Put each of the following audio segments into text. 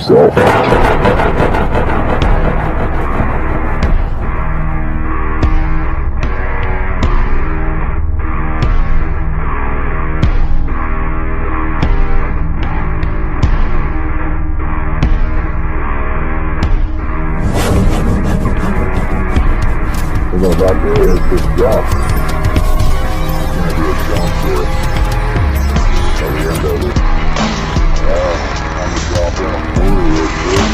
yourself. We're going back to hit this jump. It's going to be a jump here at the end of it. I'm going to drop in a quarter real quick.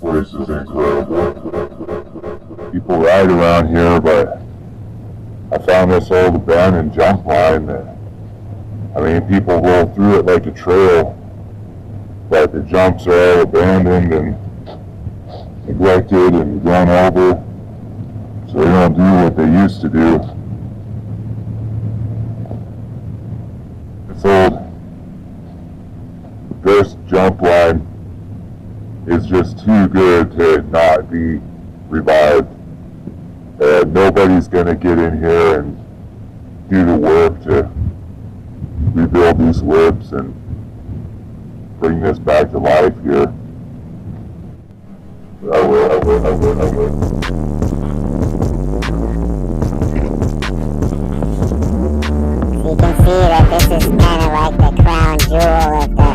This is incredible. People ride around here, but I found this old abandoned jump line that, I mean, people roll through it like a trail, but the jumps are all abandoned and neglected and run over, so they don't do what they used to do. This old ghost jump line is just too good to not be revived. And nobody's going to get in here and do the work to rebuild these lips and bring this back to life here. I will. You can see that this is kind of like the crown jewel of the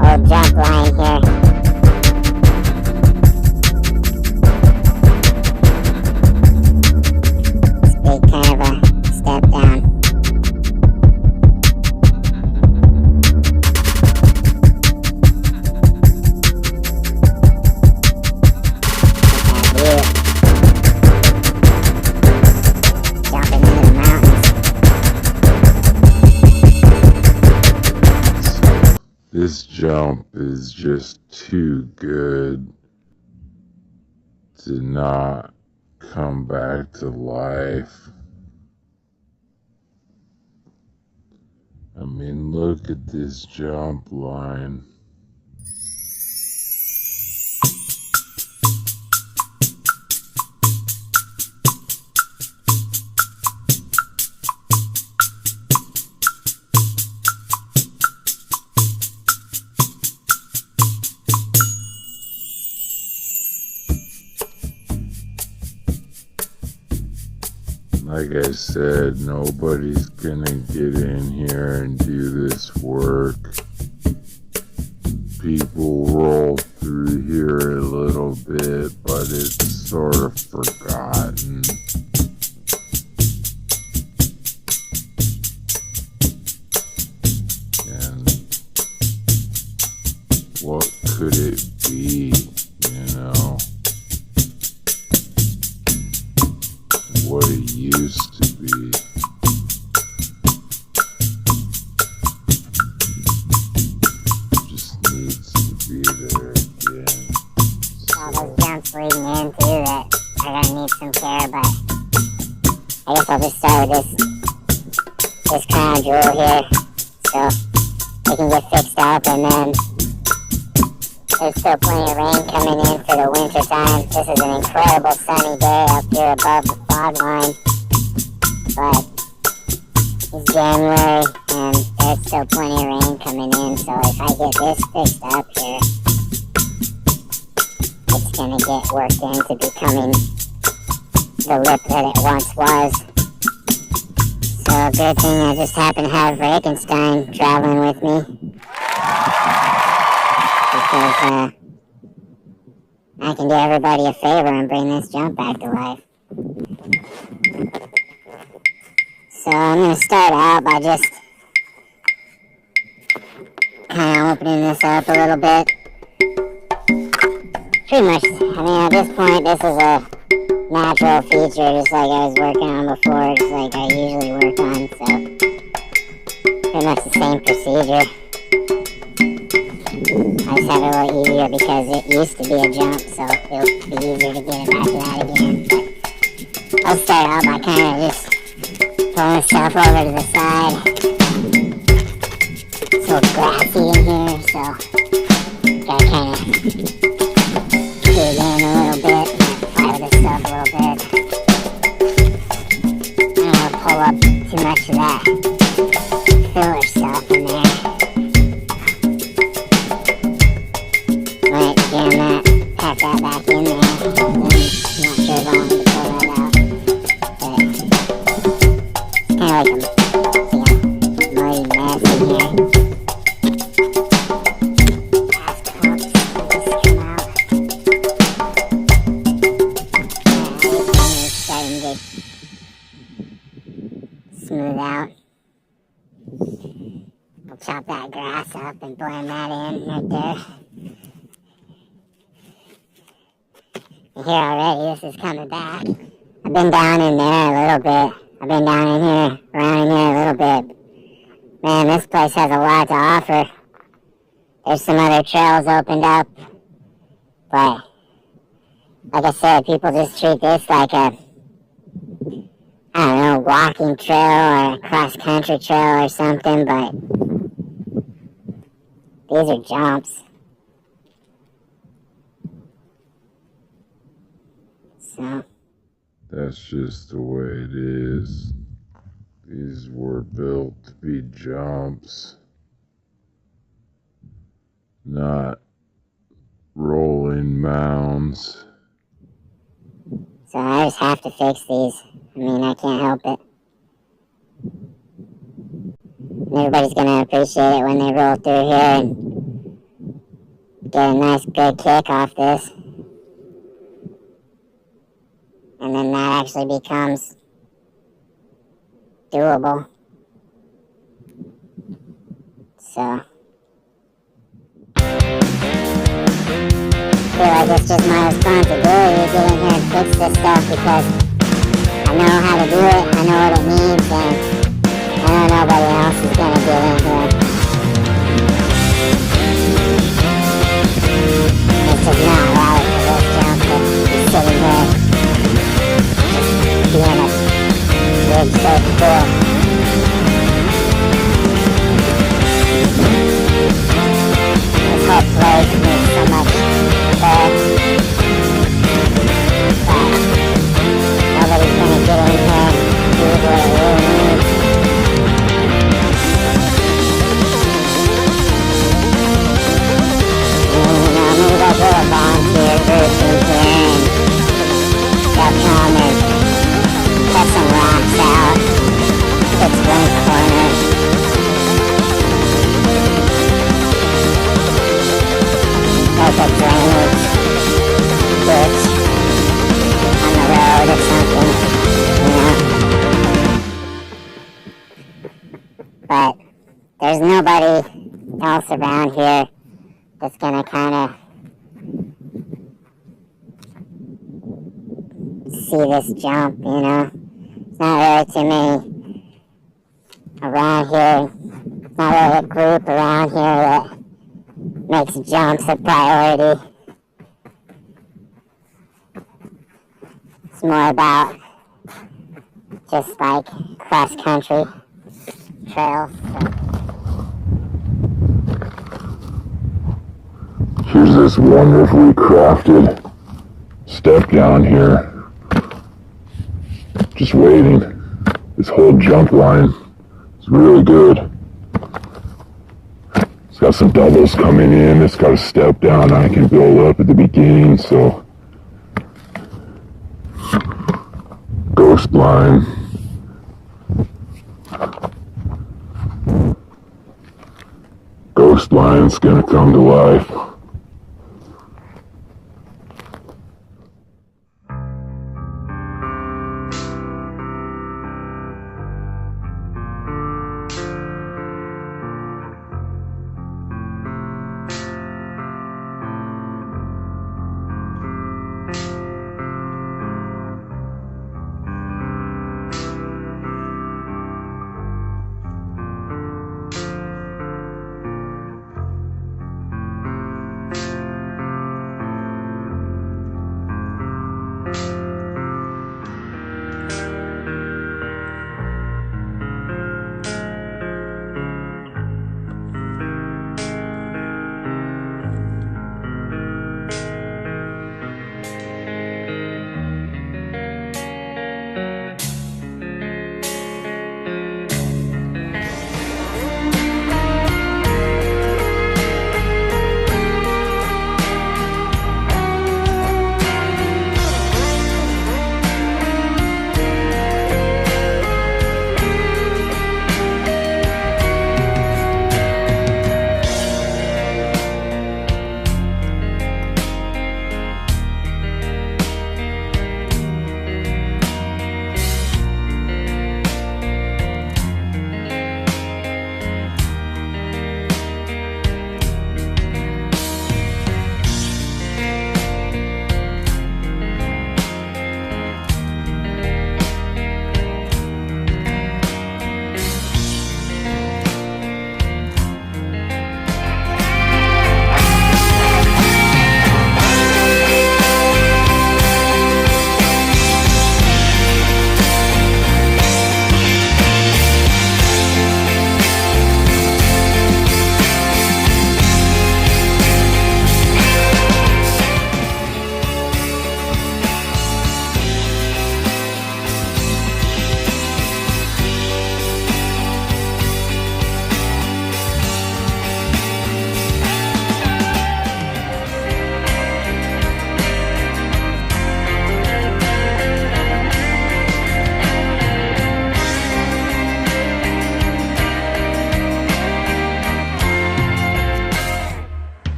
old jump line here. It's big, kind of a step down. Jumping into the mountains. This jump is just too good to not come back to life. I mean, look at this jump line. Like I said, nobody's gonna get in here and do this work. People roll through here a little bit, but it's sort of forgotten. And what could it be, you know? What it used to be. Just needs to be there again. All those jumps leading in too that are gonna need some care, but I guess I'll just start with this crown jewel here, so they can get fixed up, and then there's still plenty of rain coming in for the winter time. This is an incredible sunny day up here above the fog line, but it's January and there's still plenty of rain coming in, so if I get this fixed up here, it's gonna get worked into becoming the lip that it once was. So good thing I just happen to have Frankenstein traveling with me, because I can do everybody a favor and bring this jump back to life. So I'm going to start out by just kind of opening this up a little bit. Pretty much, I mean, at this point, this is a natural feature, just like I was working on before, just like I usually work on, so pretty much the same procedure. I just have it a little easier because it used to be a jump, so it'll be easier to get it back to that again. But I'll start out by kind of just pulling stuff over to the side. It's a little grassy in here, so gotta kind of dig in a little bit and play with this stuff a little bit. I don't want to pull up too much of that filler stuff in there. Jam that, pack that back in there. I'm not sure if I want to pull that out, but it's kind of like a muddy mess in here. Gas cups just come out. It's starting to get smooth out. I'll chop that grass up and blend that in right there. Here already, this is coming back. I've been down in there a little bit. I've been down in here, around in here a little bit. Man, this place has a lot to offer. There's some other trails opened up. But, like I said, people just treat this like a, I don't know, walking trail or a cross-country trail or something, but these are jumps. So That's just the way it is. These were built to be jumps, not rolling mounds. So I just have to fix these. I mean, I can't help it. Everybody's gonna appreciate it when they roll through here and get a nice good kick off this. And then that actually becomes doable. So I feel like it's just my responsibility to get in here and fix this stuff, because I know how to do it, I know what it needs, and I know nobody else is gonna get in here. It's just not right for this jump to be sitting here being a big safe pool. This whole place needs so much care, but nobody's gonna get in here and do what it really needs. Maybe there's a little volunteer group in here and they'll come and put some rocks else around here that's gonna kind of see this jump, you know. There's not really too many around here. Not really a group around here that makes jumps a priority. It's more about just like cross-country trails. Here's this wonderfully crafted step down here. Just waiting. This whole jump line is really good. It's got some doubles coming in. It's got a step down I can build up at the beginning, so ghost line. Ghost line's gonna come to life.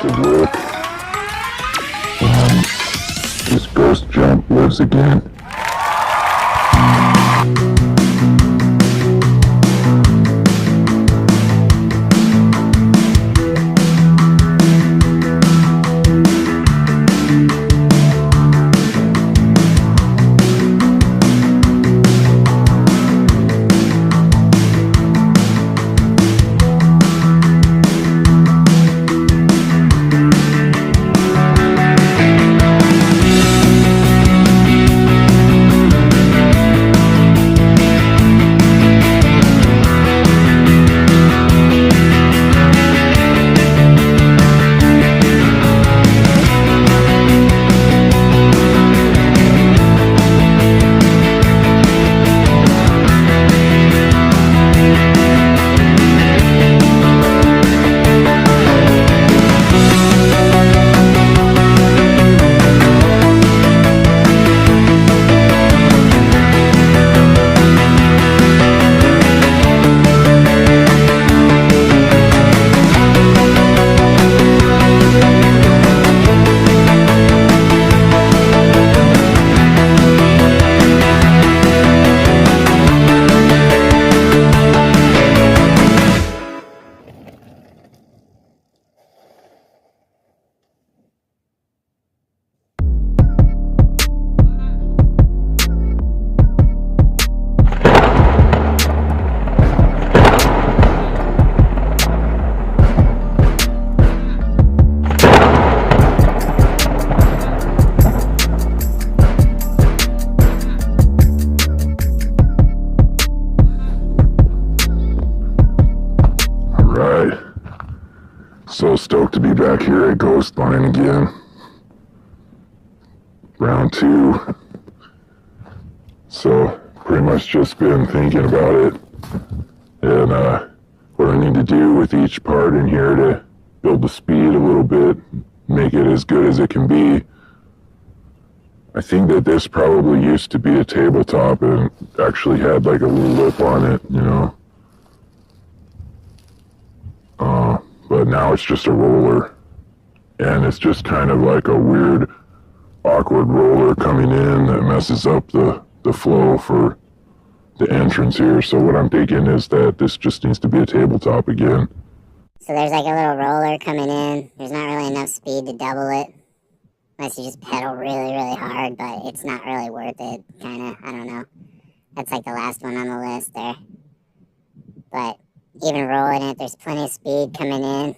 To work. This ghost jump lives again. So stoked to be back here at Ghost Line again. Round 2. So pretty much just been thinking about it and what I need to do with each part in here to build the speed a little bit, make it as good as it can be. I think that this probably used to be a tabletop and actually had like a little lip on it, you know. But now it's just a roller, and it's just kind of like a weird, awkward roller coming in that messes up the flow for the entrance here. So what I'm thinking is that this just needs to be a tabletop again. So there's like a little roller coming in. There's not really enough speed to double it, unless you just pedal really, really hard, but it's not really worth it, kinda, I don't know. That's like the last one on the list there. But even rolling it, there's plenty of speed coming in.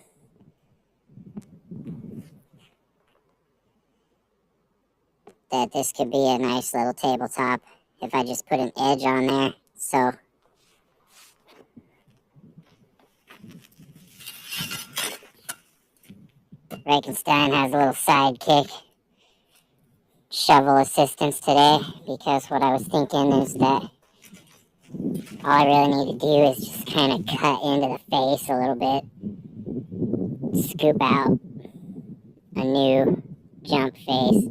That this could be a nice little tabletop if I just put an edge on there. So Reichenstein has a little sidekick shovel assistance today, because what I was thinking is that all I really need to do is just kind of cut into the face a little bit, scoop out a new jump face,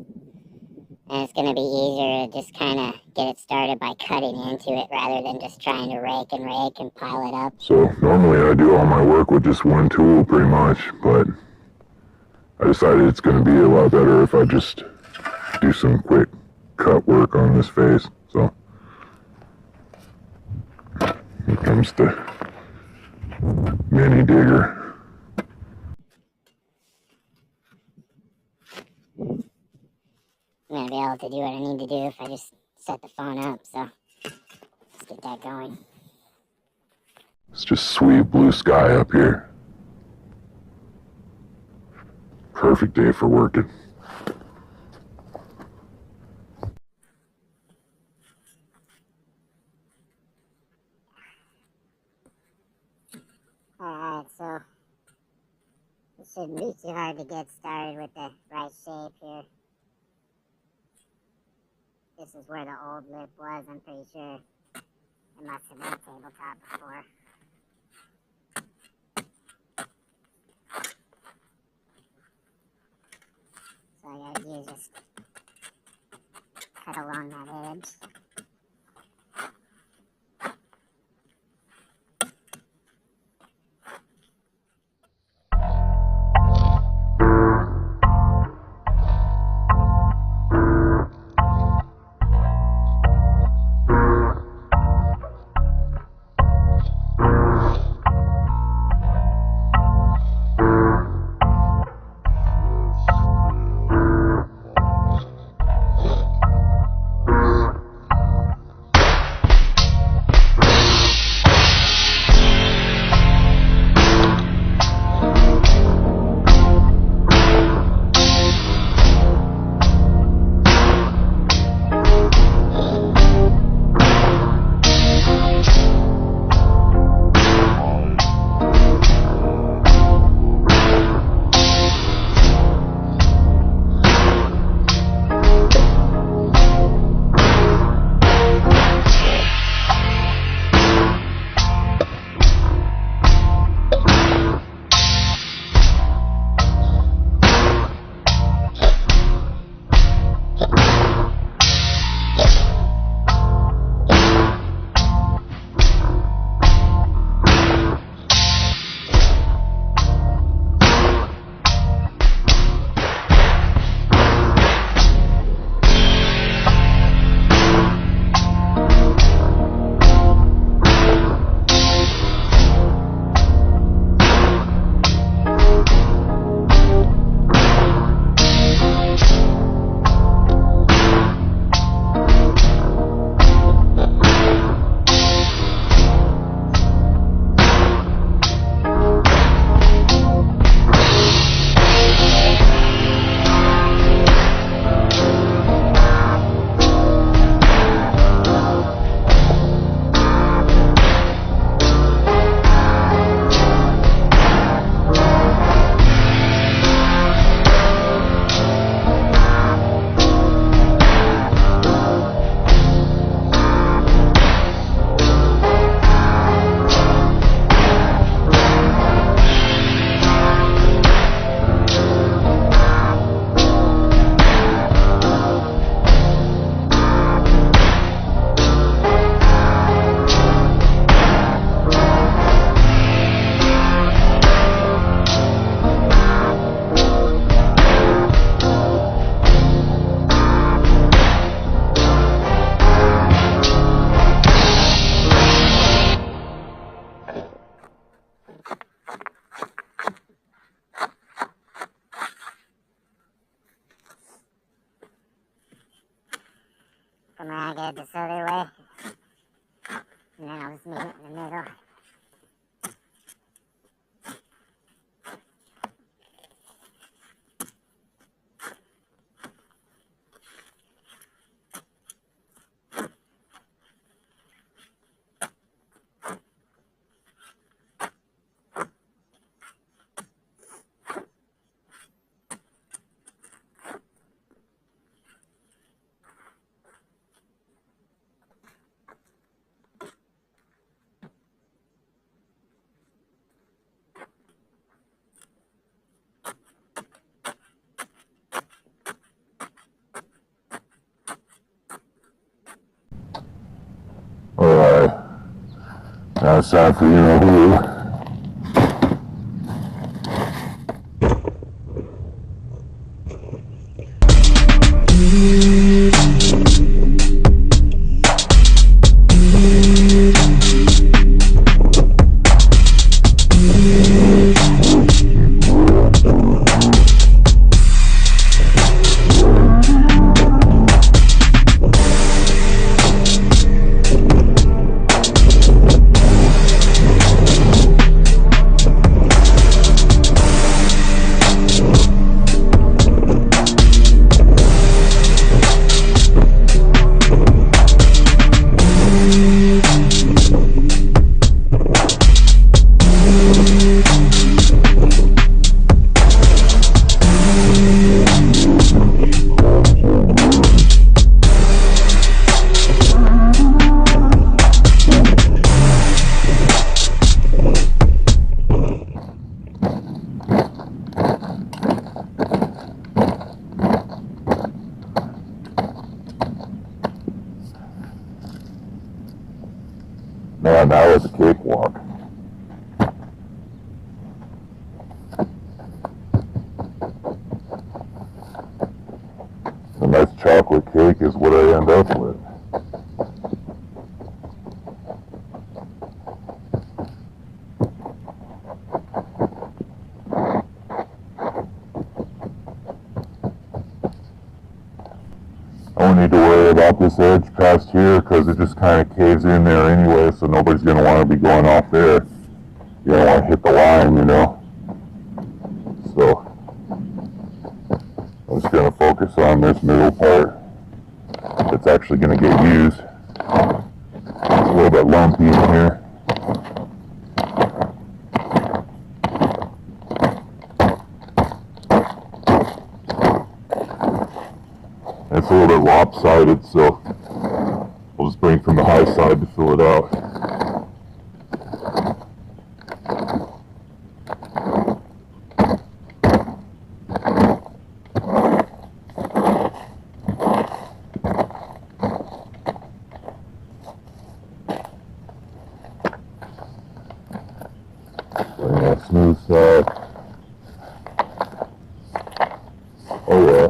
and it's going to be easier to just kind of get it started by cutting into it rather than just trying to rake and pile it up. So normally I do all my work with just one tool pretty much, but I decided it's going to be a lot better if I just do some quick cut work on this face. So here comes the mini digger. I'm going to be able to do what I need to do if I just set the phone up, so let's get that going. It's just sweet blue sky up here. Perfect day for working. shouldn't be too hard to get started with the right shape here. This is where the old lip was, I'm pretty sure. It must have been a tabletop before. So all I gotta do is just cut along that edge. Come around, get it this other way. And then I'll just meet it in the middle. Alright. Now it's time for you know who. Man, that was a cakewalk. A nice chocolate cake is what I end up with. I don't need to worry about this edge past here because it just kind of caves in there anyway, so nobody's going to want to be going off there. You don't want to hit the line, you know. So I'm just going to focus on this middle part that's actually going to get used. It's a little bit lumpy in here. It's a little bit lopsided, so we'll just bring from the high side to fill it out. Bring that smooth side. Oh yeah.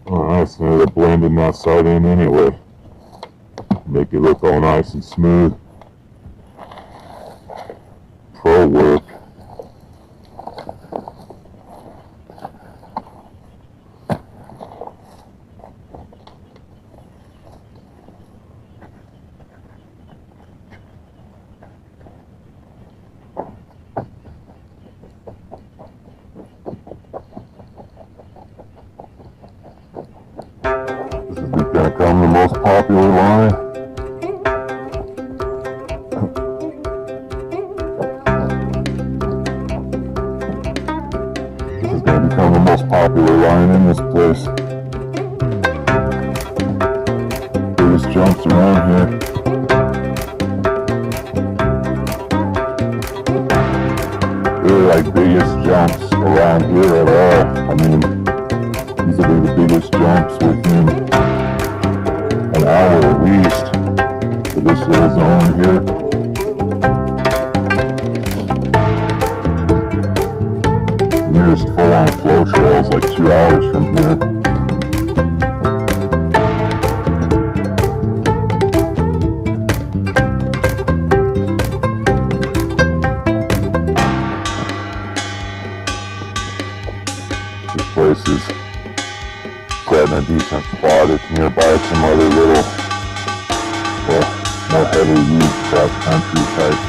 Alright, so they're blending that side in anyway. Make it look all nice and smooth. Pro work. This is going to become the most popular line. This is going to become the most popular line in this place. Biggest jumps around here. Really like biggest jumps around here at all. I mean, these will be the biggest jumps within an hour at least for this little zone here. The nearest full-on flow trail is like 2 hours from here. This place is set in a decent spot. It's nearby some other little, well, more heavily used cross-country type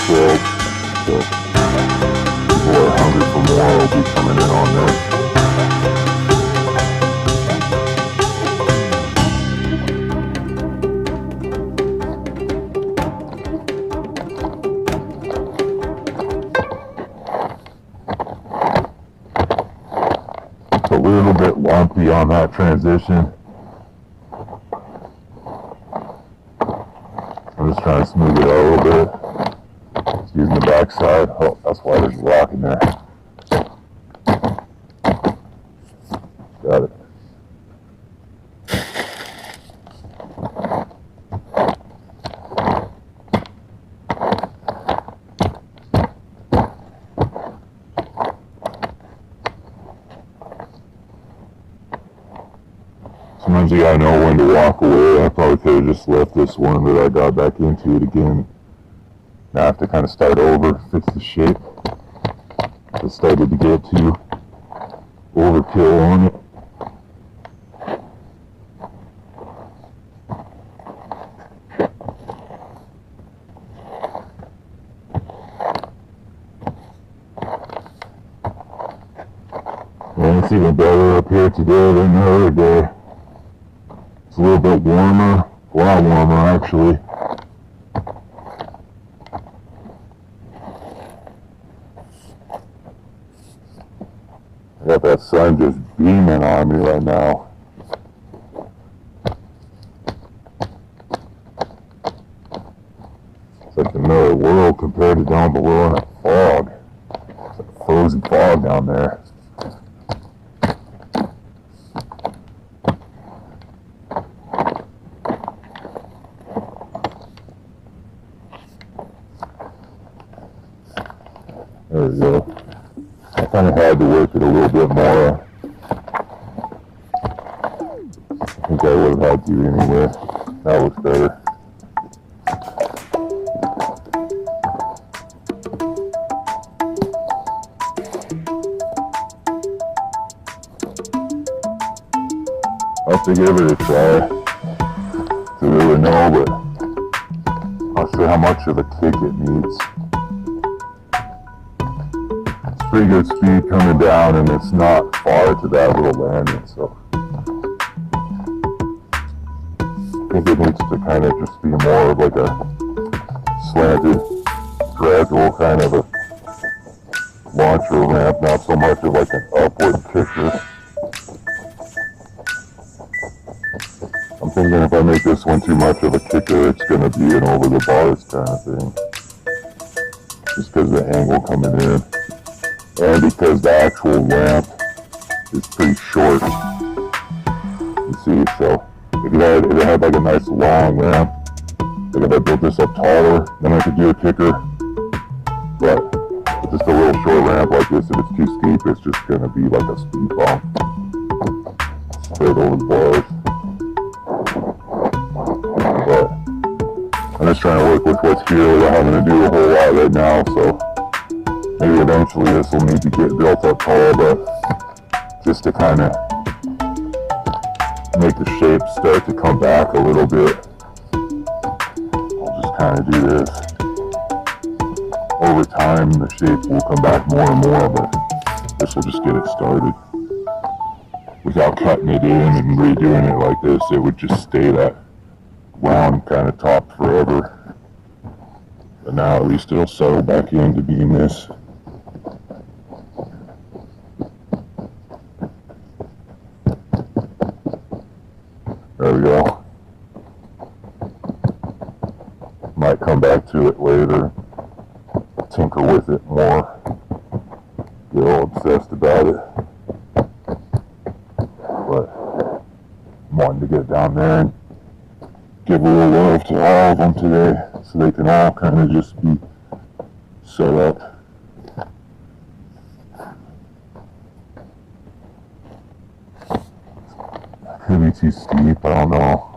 trails. So people who are hungry for more will be coming in on this. A little bit lumpy on that transition. I'm just trying to smooth it out a little bit. Just using the backside. Oh, that's why there's a rock in there. Got it. Sometimes you gotta know when to walk away. I probably could have just left this one, but I got back into it again. Now I have to kind of start over, fix the shape. I started to get too overkill on it. And it's even better up here today than the other day. It's a little bit warmer, a lot warmer actually. I Got that sun just beaming on me right now. It's like another world compared to down below in a fog. It's like a frozen fog down there. There we go. I kind of had to work it a little bit more. I think I would have had to anyway. That looks better. I'll have to give it a try to really know, but I'm not sure how much of a kick it needs. It's pretty good speed coming down, and it's not far to that little landing, so I think it needs to kind of just be more of like a slanted, gradual kind of a launcher ramp, not so much of like an upward kicker. I'm thinking if I make this one too much of a kicker, it's going to be an over the bars kind of thing. Just because of the angle coming in. And because the actual ramp is pretty short. You see, so if it had like a nice long ramp, like if I built this up taller, then I could do a kicker. But with just a little short ramp like this, if it's too steep, it's just going to be like a speed bump. Straight over the bars. But I'm just trying to work with what's here without having to do a whole lot right now, so maybe eventually this will need to get built up tall, but just to kind of make the shape start to come back a little bit, I'll just kind of do this. Over time, the shape will come back more and more, but this will just get it started. Without cutting it in and redoing it like this, it would just stay that round kind of top forever. But now at least it'll settle back into being this. There we go. Might come back to it later, tinker with it more, get all obsessed about it. But I'm wanting to get down there and give a little love to all of them today, so they can all kind of just be set up. Could be too steep, I don't know.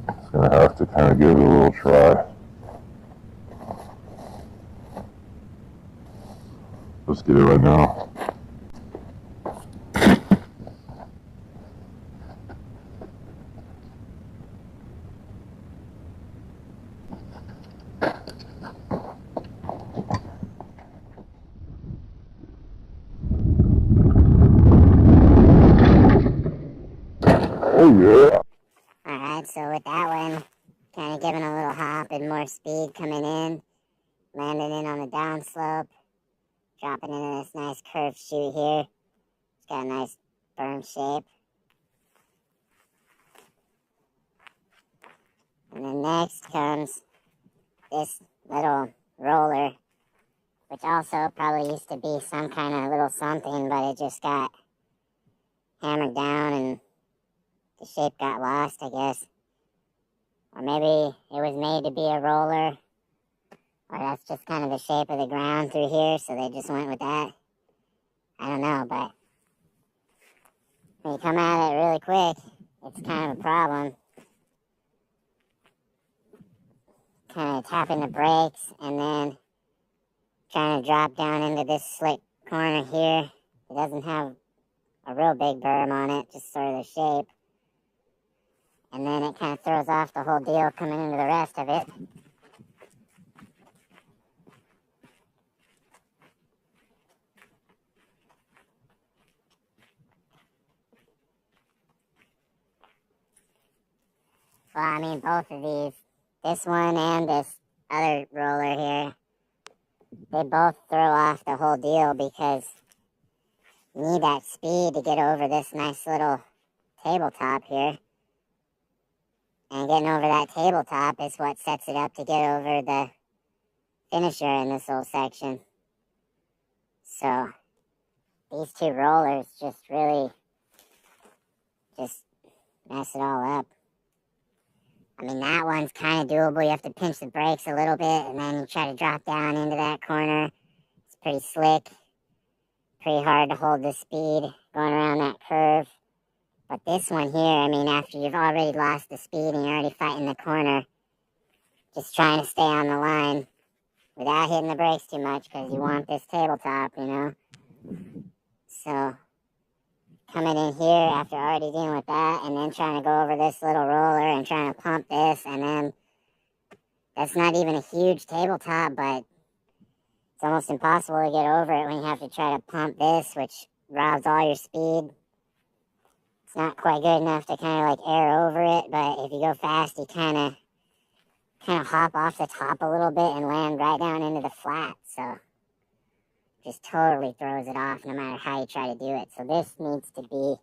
Just gonna have to kind of give it a little try. Let's get it right now. Oh yeah. Alright, so with that one, kind of giving a little hop and more speed coming in, landing in on the downslope, dropping into this nice curved chute here. It's got a nice berm shape. And then next comes this little roller, which also probably used to be some kind of little something, but it just got hammered down and the shape got lost, I guess. Or maybe it was made to be a roller, or that's just kind of the shape of the ground through here, so they just went with that. I don't know, but when you come at it really quick, it's kind of a problem. Kind of tapping the brakes and then trying to drop down into this slick corner here. It doesn't have a real big berm on it, just sort of the shape. And then it kind of throws off the whole deal coming into the rest of it. Well, I mean, both of these, this one and this other roller here, they both throw off the whole deal because you need that speed to get over this nice little tabletop here. And getting over that tabletop is what sets it up to get over the finisher in this little section. So these two rollers just really just mess it all up. I mean, that one's kind of doable. You have to pinch the brakes a little bit, and then you try to drop down into that corner. It's pretty slick. Pretty hard to hold the speed going around that curve. But this one here, I mean, after you've already lost the speed and you're already fighting the corner, just trying to stay on the line without hitting the brakes too much because you want this tabletop, you know. So coming in here after already dealing with that and then trying to go over this little roller and trying to pump this, and then that's not even a huge tabletop, but it's almost impossible to get over it when you have to try to pump this, which robs all your speed. It's not quite good enough to kind of like air over it, but if you go fast, you kind of hop off the top a little bit and land right down into the flat. So just totally throws it off no matter how you try to do it. So this needs to be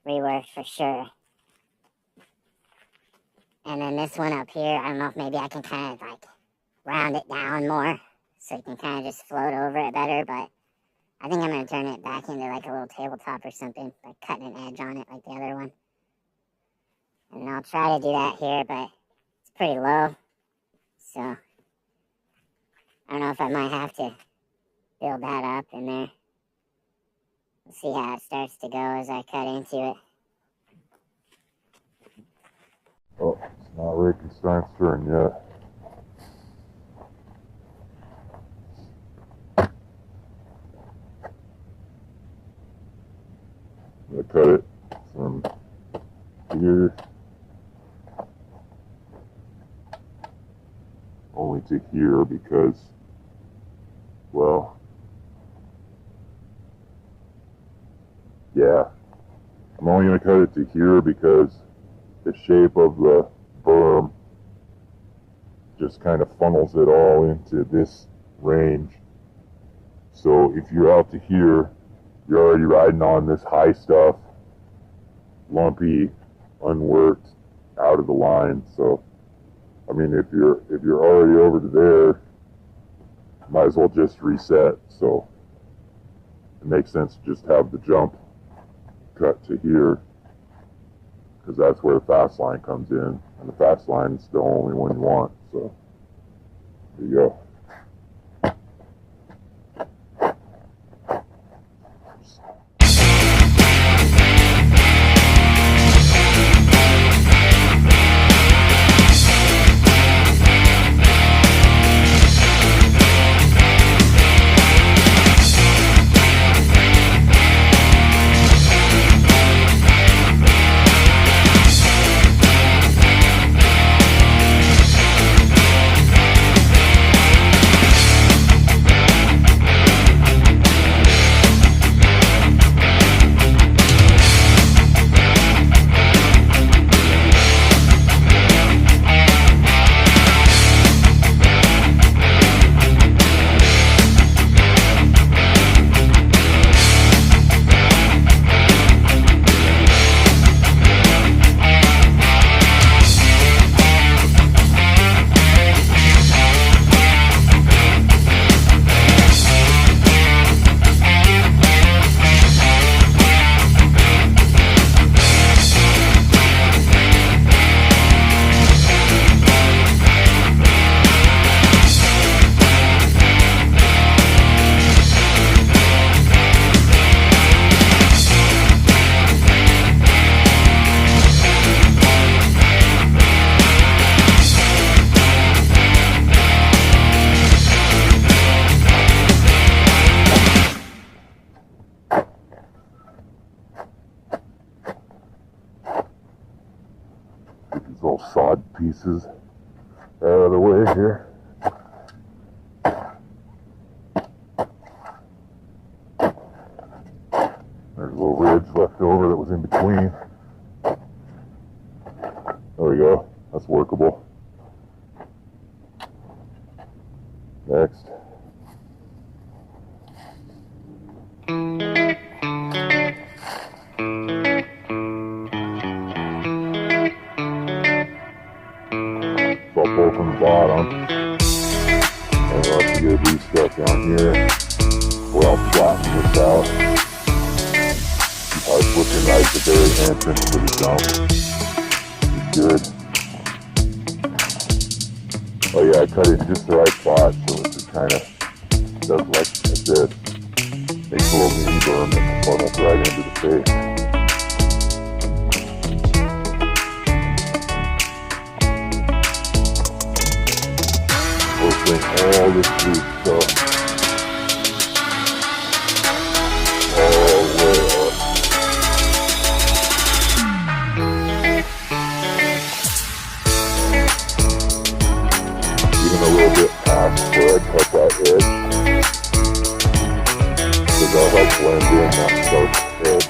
reworked for sure. And then this one up here, I don't know if maybe I can kind of like round it down more so you can kind of just float over it better, but I think I'm going to turn it back into like a little tabletop or something, like cutting an edge on it like the other one. And I'll try to do that here, but it's pretty low. So I don't know if I might have to build that up in there. We'll see how it starts to go as I cut into it. Oh, it's not Reichenstein's turn yet. I'm going to cut it from here only to here because, well, yeah, I'm only going to cut it to here because the shape of the berm just kind of funnels it all into this range. So if you're out to here, you're already riding on this high stuff, lumpy, unworked, out of the line. So, I mean, if you're already over to there, might as well just reset. So it makes sense to just have the jump cut to here, because that's where the fast line comes in, and the fast line is the only one you want. So there you go. These little sod pieces out of the way here. There's a little ridge left over that was in between. There we go. That's workable. Next. So I'll pull from the bottom. And we'll have to get these stuff down here. Where I'll flatten this out. I was looking right at the very entrance to the jump. It's good. Oh yeah, I cut it in just the right spot so it just kind of does like this. Makes a little mini berm and funnels right into the face. We'll bring all this loose stuff all the way up. Even a little bit past where I cut that edge. Because that'll help blend in that sharp edge.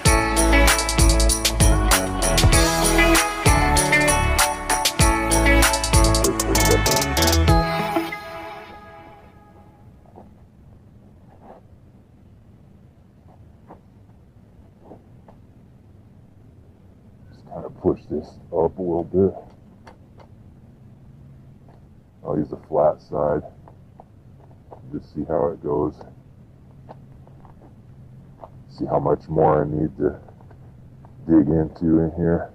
Just kind of push this up a little bit. I'll use the flat side. Just see how it goes. See how much more I need to dig into in here.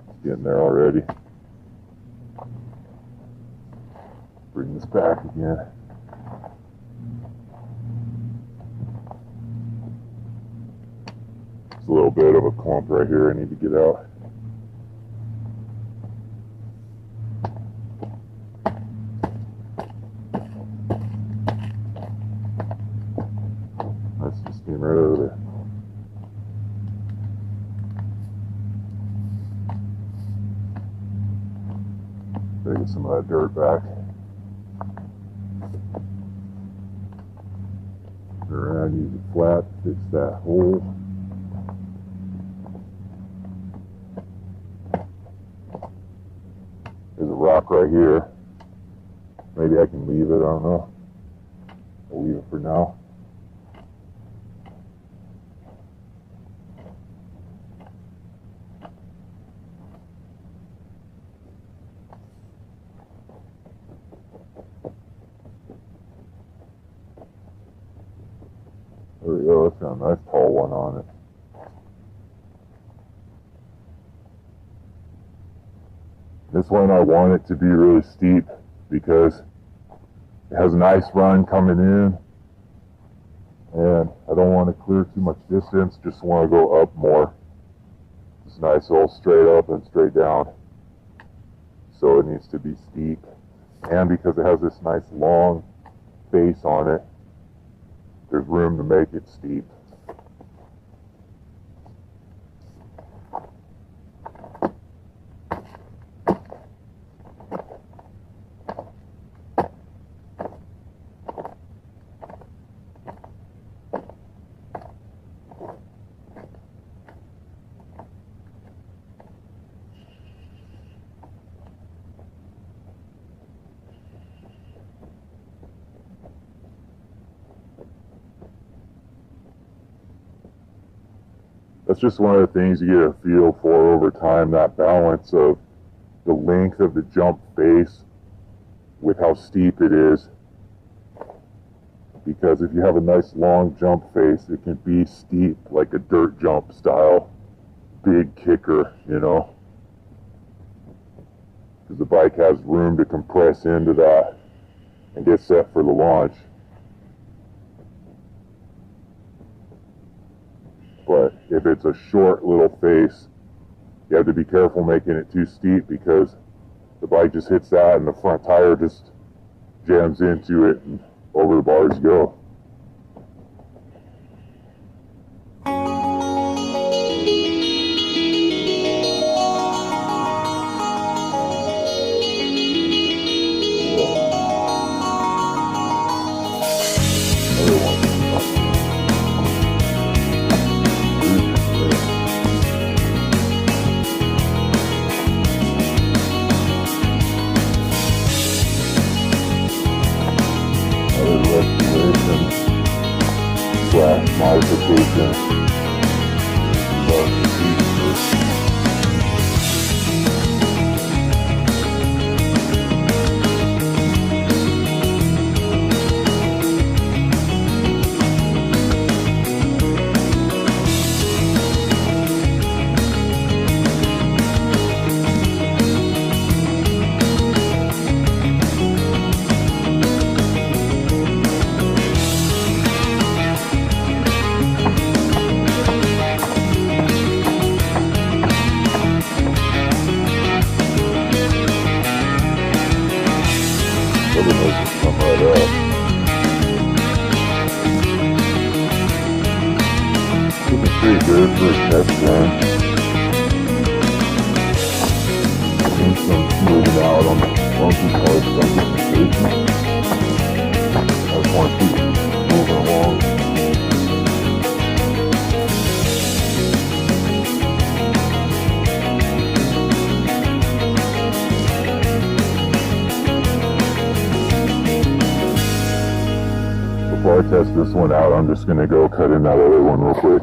It's getting there already. Bring this back again. There's a little bit of a clump right here I need to get out. Let's just get right out of there. Gotta get some of that dirt back. Turn around, use it flat, fix that hole. There's a rock right here. Maybe I can leave it, I don't know. I'll leave it for now. There we go, that's got a nice tall one on it. This one I want it to be really steep because it has a nice run coming in and I don't want to clear too much distance, just want to go up more. It's nice all straight up and straight down. So it needs to be steep. And because it has this nice long face on it, there's room to make it steep. That's just one of the things you get a feel for over time, that balance of the length of the jump face with how steep it is. Because if you have a nice long jump face, it can be steep, like a dirt jump style, big kicker, you know. Because the bike has room to compress into that and get set for the launch. But if it's a short little face, you have to be careful making it too steep because the bike just hits that and the front tire just jams into it and over the bars you go. Another one. restoration / modification. Pretty good for a test run. Seems some moving out on the funky parts of the station. I just want to keep moving along. Before I test this one out, I'm just going to go cut in that other one real quick.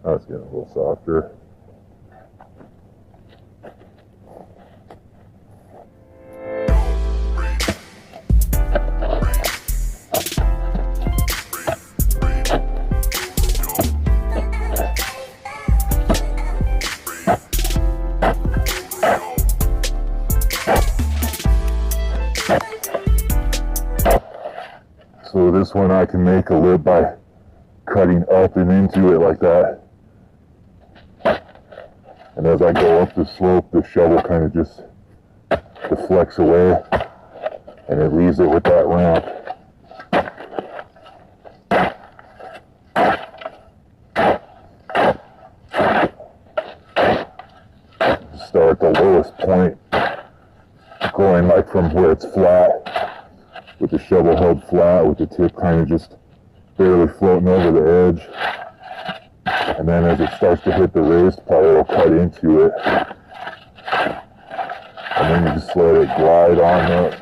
Oh, it's getting a little softer. So this one I can make a lip by cutting up and into it like that. And as I go up the slope, the shovel kind of just deflects away and it leaves it with that ramp. Start at the lowest point, going like from where it's flat, with the shovel held flat, with the tip kind of just barely floating over the edge. And then as it starts to hit the raised part, it'll cut into it. And then you just let it glide on up.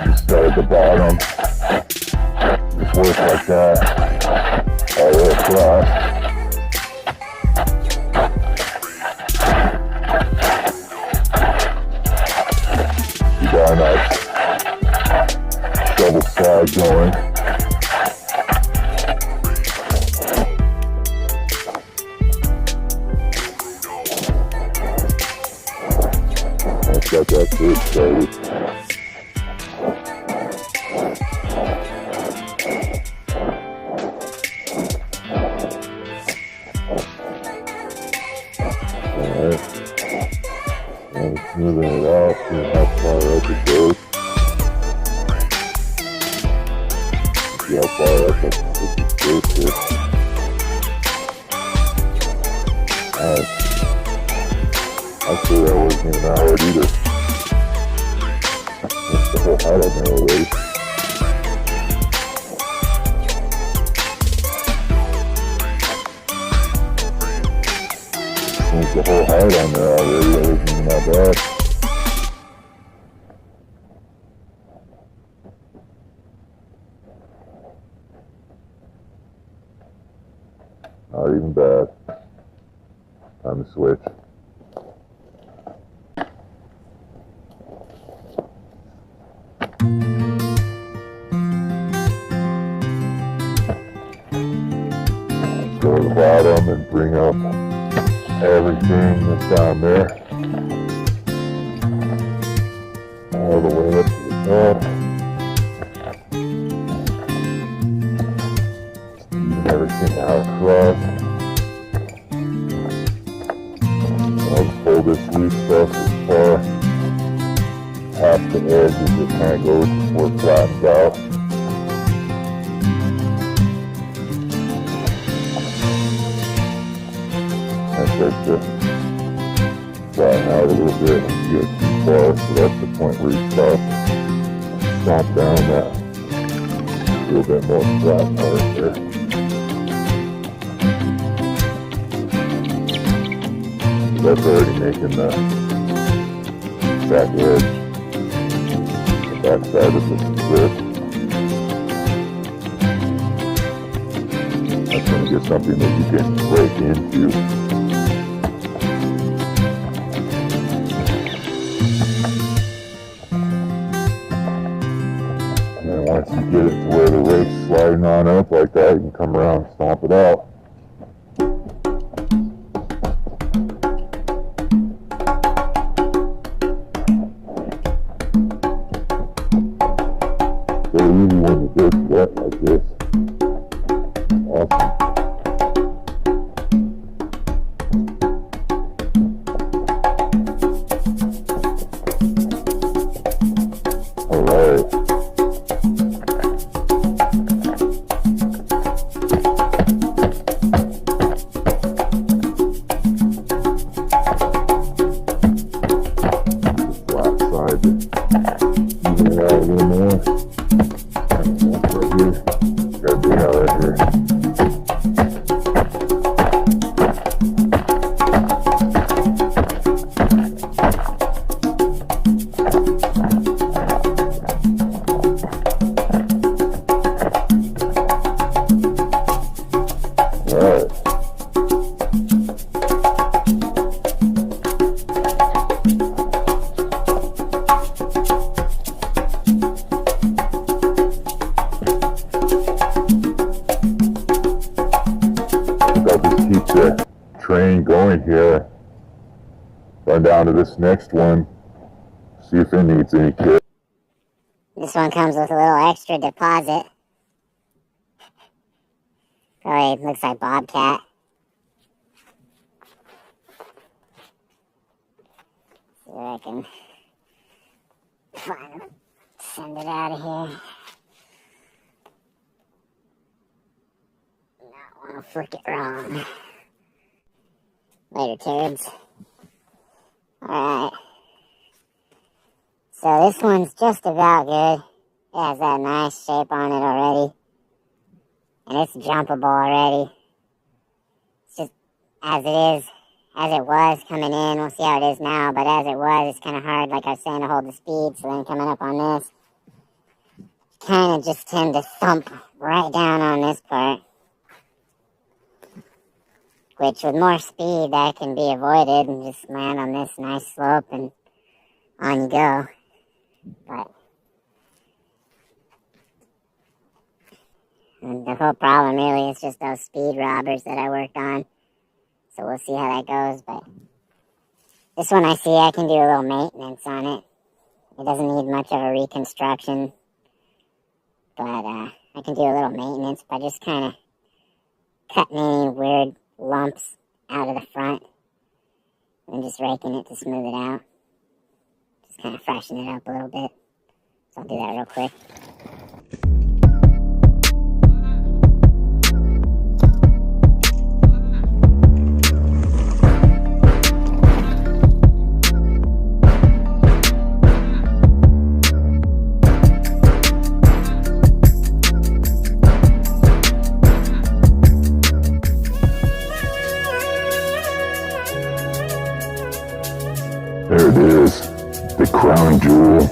You start at the bottom. Just work like that. All the way across. You got a nice double slide going. Let's get that food started. Alright. And smoothing it out, seeing how far up it goes. See how far up it goes here. Actually, that wasn't even that hard either. That's the whole height on there already. There's the whole height on there already. That wasn't even that bad. Not even bad. Time to switch. Go to the bottom and bring up everything that's down there. All the way up to the top. Even everything out across. I'll pull this loose stuff as far past the edge as it kind of goes before it flattens out. And start to flatten out a little bit and get too far, so that's the point where you stop, stomp down that little bit more flat part there. That's already making the back edge, the back side of the clip. That's going to get something that you can break into. And then once you get it to where the rake's sliding on up like that, you can come around and stomp it out. Easy when it gets wet like this. Awesome. Alright. Flat side. Even it out a little more. Gotta be out right here. Alright. I'll just keep the train going here. Run down to this next one. See if it needs any kit. This one comes with a little extra deposit. Probably looks like Bobcat. See if I can find it. Send it out of here. Not want to flick it wrong. Later, turds. Alright. So this one's just about good. It has that nice shape on it already. And it's jumpable already. It's just as it is, as it was coming in. We'll see how it is now, but as it was, it's kind of hard, like I was saying, to hold the speed. So then coming up on this, kind of just tend to thump right down on this part. Which with more speed, that can be avoided and just land on this nice slope and on you go. But and the whole problem really is just those speed robbers that I worked on. So we'll see how that goes. But this one I see I can do a little maintenance on it. It doesn't need much of a reconstruction. But I can do a little maintenance by just kind of cutting any weird lumps out of the front and just raking it to smooth it out. Just kind of freshen it up a little bit. So I'll do that real quick. There it is, the crown jewel.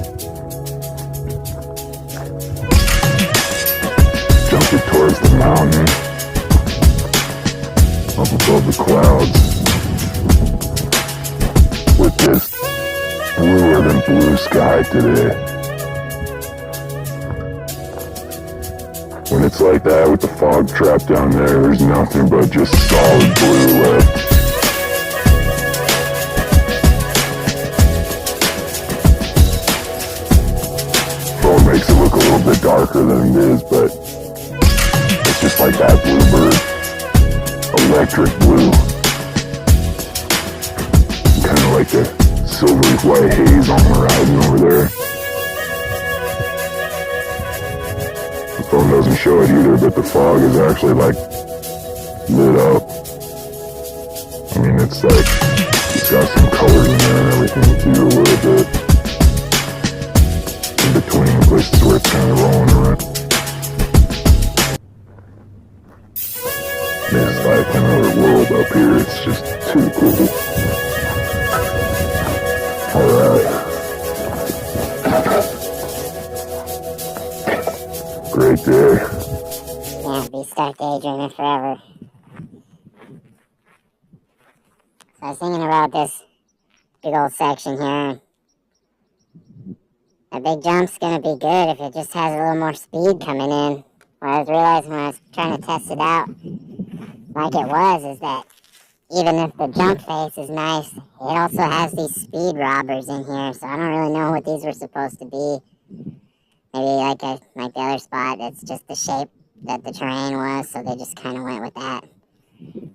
Jumping towards the mountain, up above the clouds, with this bluer than blue sky today. When it's like that with the fog trap down there, there's nothing but just solid blue left. Makes it look a little bit darker than it is, but it's just like that bluebird. Electric blue. Kind of like the silvery white haze on the horizon over there. The phone doesn't show it either, but the fog is actually like lit up. I mean, it's like, it's got some colors in there and everything too, a little bit. Between places where it's kind of rolling around. It's like another world up here. It's just too cool. Alright. Great day. Yeah, be stuck daydreaming forever. So I was thinking about this big old section here. A big jump's gonna be good if it just has a little more speed coming in. What I was realizing when I was trying to test it out, like it was, is that even if the jump face is nice, it also has these speed robbers in here, so I don't really know what these were supposed to be. Maybe like the other spot, it's just the shape that the terrain was, so they just kind of went with that.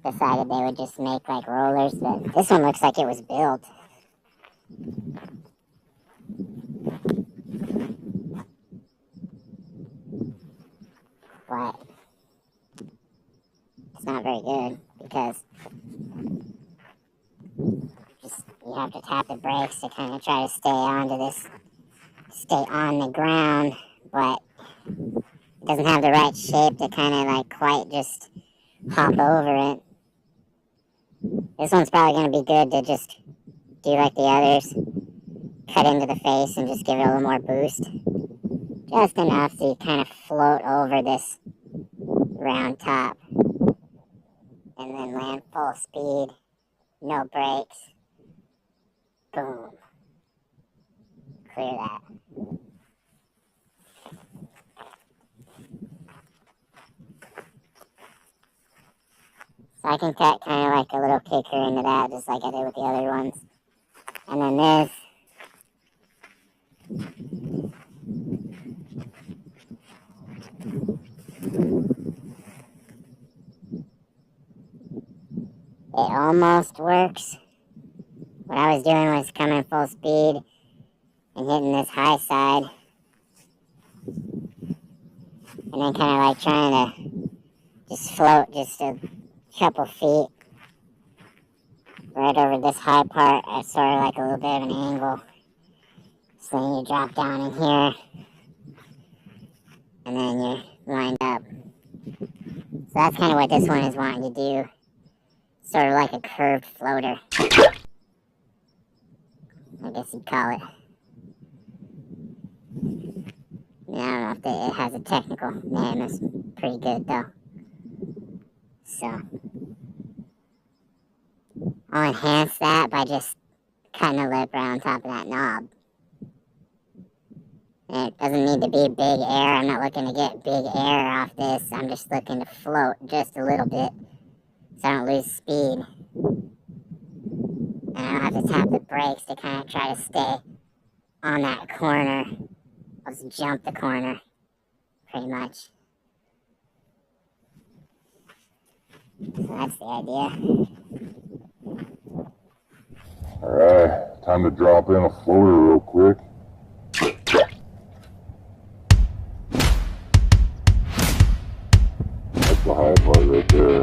Decided they would just make like rollers, but this one looks like it was built. But it's not very good because you have to tap the brakes to kind of try to stay on the ground, but it doesn't have the right shape to kind of like quite just hop over it. This one's probably going to be good to just do like the others, cut into the face and just give it a little more boost. Just enough so you kind of float over this round top and then land full speed, no brakes, boom, clear that. So I can cut kind of like a little kicker into that, just like I did with the other ones. And then this, it almost works. What I was doing was coming full speed and hitting this high side. And then kind of like trying to just float just a couple feet right over this high part at sort of like a little bit of an angle. So then you drop down in here and then you're lined up. So that's kind of what this one is wanting to do. Sort of like a curved floater, I guess you'd call it. I don't know if it has a technical name. It's pretty good though. So I'll enhance that by just cutting a lip right on top of that knob. And it doesn't need to be big air. I'm not looking to get big air off this. I'm just looking to float just a little bit so I don't lose speed. And I don't have to tap the brakes to kind of try to stay on that corner. I'll just jump the corner, pretty much. So that's the idea. Alright, time to drop in a floater real quick. That's the high part right there.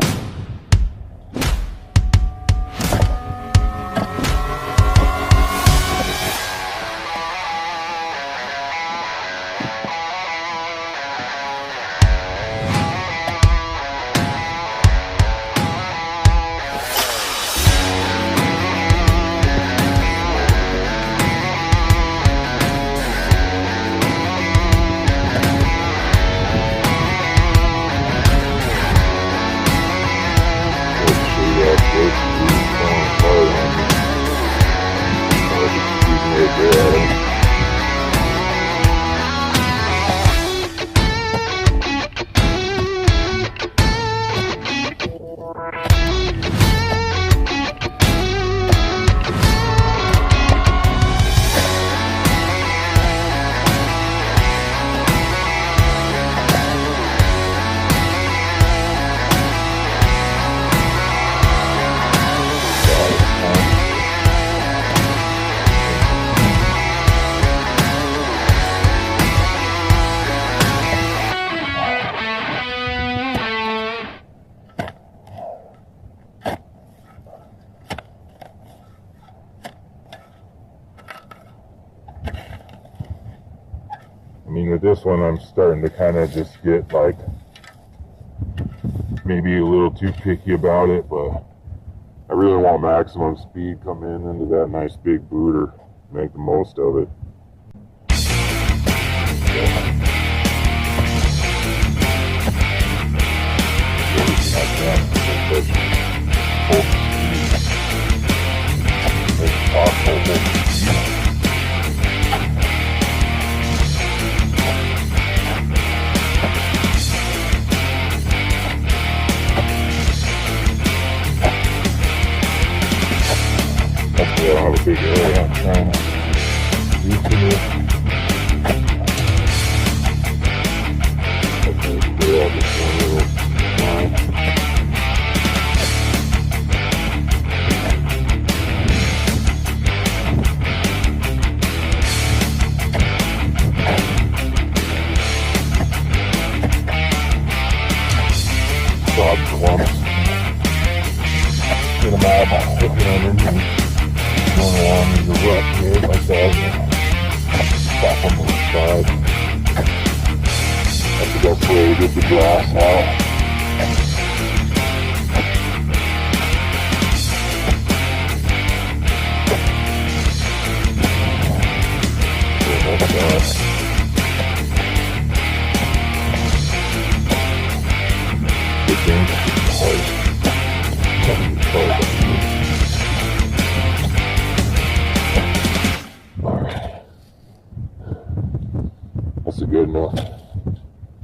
I mean, with this one, I'm starting to kind of just get like maybe a little too picky about it, but I really want maximum speed coming into that nice big booter. Make the most of it. I don't have a big area I'm trying to do to it. Okay, yeah, just one little line. Stop for once. Get them out by hooking underneath. Going along the rut here like that, stop on the side. That's the best way to get the grass out. Good thing. That's a good enough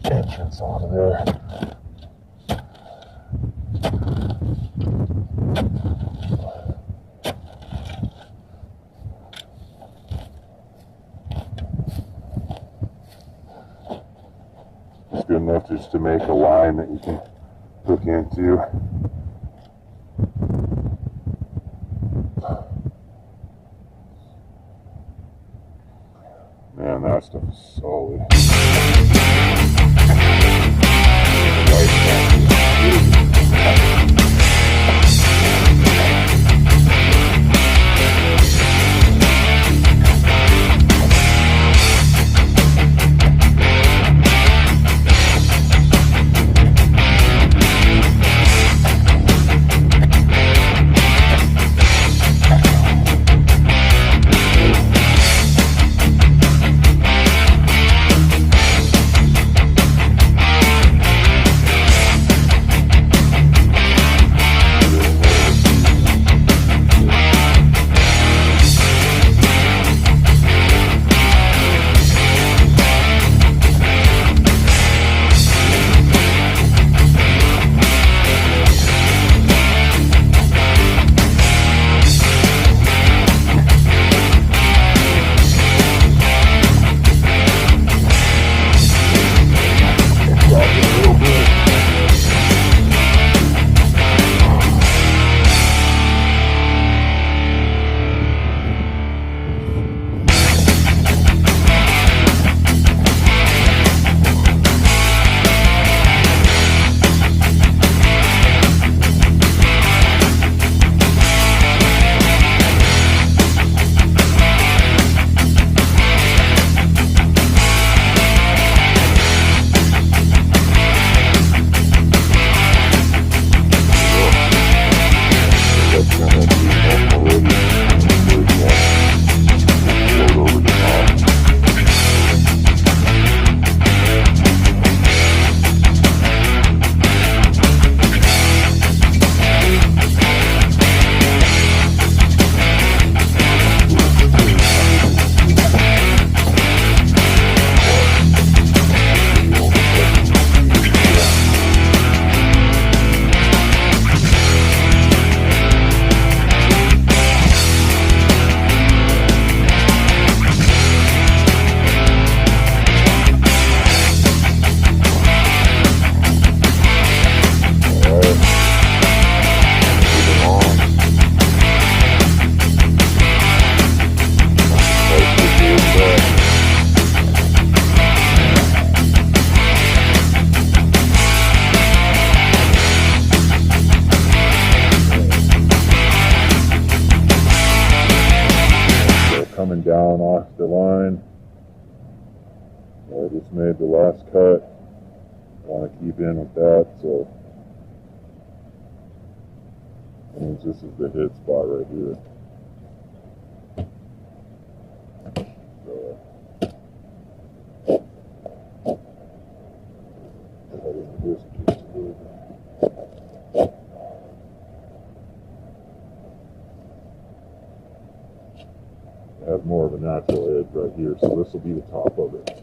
entrance out of there. It's good enough just to make a line that you can hook into. Man, that stuff is solid. coming down off the line. I just made the last cut. I want to keep in with that, so this is the hit spot right here. I have more of a natural edge right here, so this will be the top of it.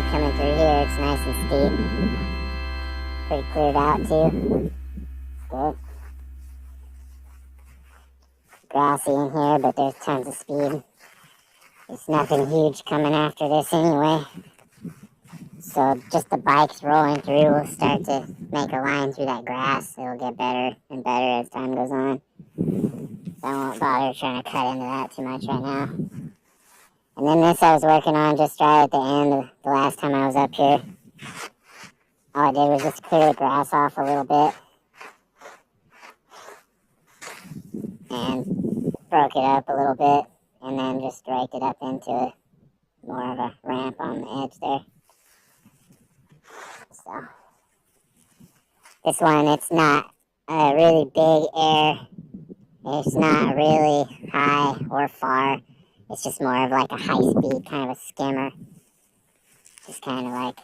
Coming through here, it's nice and steep. Pretty cleared out too. Good. Grassy in here, but there's tons of speed. There's nothing huge coming after this anyway. So just the bikes rolling through will start to make a line through that grass. It'll get better and better as time goes on. So I won't bother trying to cut into that too much right now. And then this I was working on just right at the end of the last time I was up here. All I did was just clear the grass off a little bit. And broke it up a little bit. And then just raked it up into more of a ramp on the edge there. So this one, it's not a really big air. It's not really high or far. It's just more of like a high-speed kind of a skimmer. Just kind of like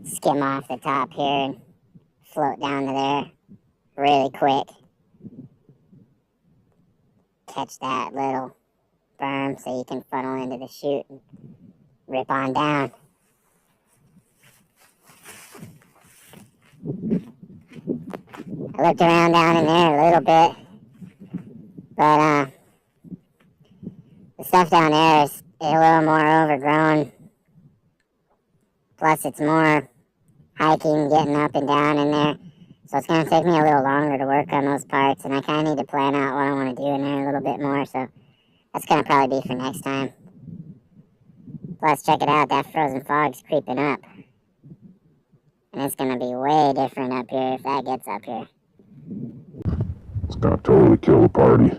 skim off the top here and float down to there really quick. Catch that little berm so you can funnel into the chute and rip on down. I looked around down in there a little bit, but the stuff down there is a little more overgrown. Plus, it's more hiking, getting up and down in there. So it's going to take me a little longer to work on those parts, and I kind of need to plan out what I want to do in there a little bit more. So that's going to probably be for next time. Plus, check it out, that frozen fog's creeping up. And it's going to be way different up here if that gets up here. It's going to totally kill the party.